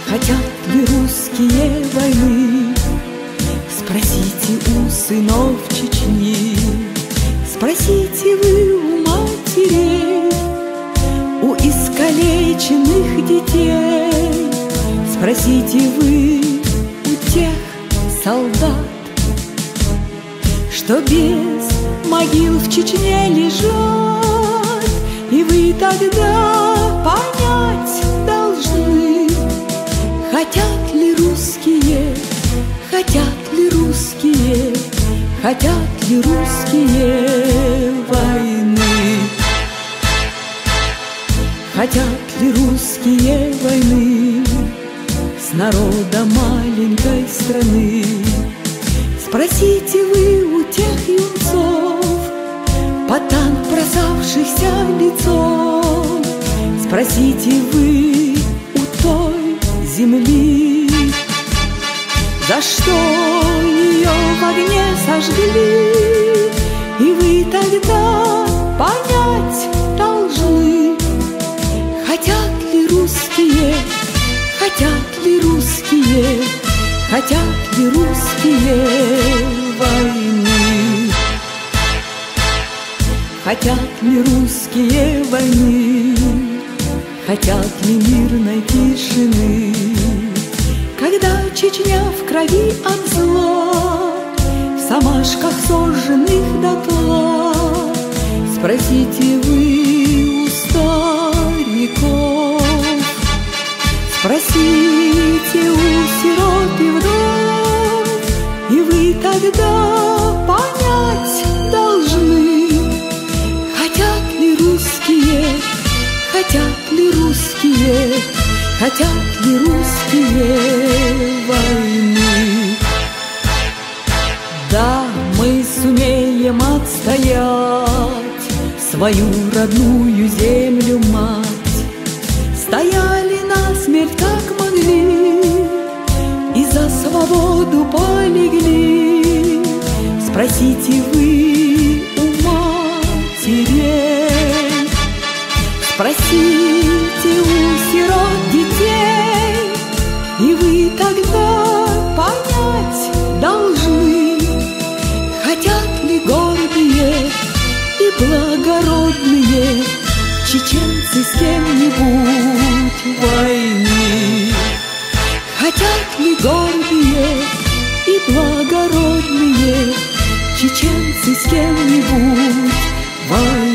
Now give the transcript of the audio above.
Хотят ли русские войны? Спросите у сынов Чечни. Спросите вы у матерей, у искалеченных детей. Спросите вы у тех солдат, что без могил в Чечне лежат. И вы тогда понять должны, хотят ли русские, хотят ли русские, хотят ли русские войны. Хотят ли русские войны с народом маленькой страны? Спросите вы у тех юнцов, под танк бросавшихся лицом. Спросите вы у той земли, за что ее в огне сожгли. И вы тогда понять должны, хотят ли русские, хотят ли русские, хотят ли русские войны. Хотят ли русские войны, хотят ли мирной тишины? Когда Чечня в крови от зла, в самашках сожженных дотла, спросите вы у стариков, спросите у сирот и вдов, и вы тогда понять должны, хотят ли русские, хотят ли русские, хотят ли русские войны. Да, мы сумеем отстоять свою родную землю, мать. Стояли насмерть, как могли, и за свободу полегли. Спросите вы у матерей, спросите у сирот детей, и вы тогда понять должны, хотят ли гордые и благородные чеченцы с кем-нибудь войны. Хотят ли гордые и благородные чеченцы с кем-нибудь войны.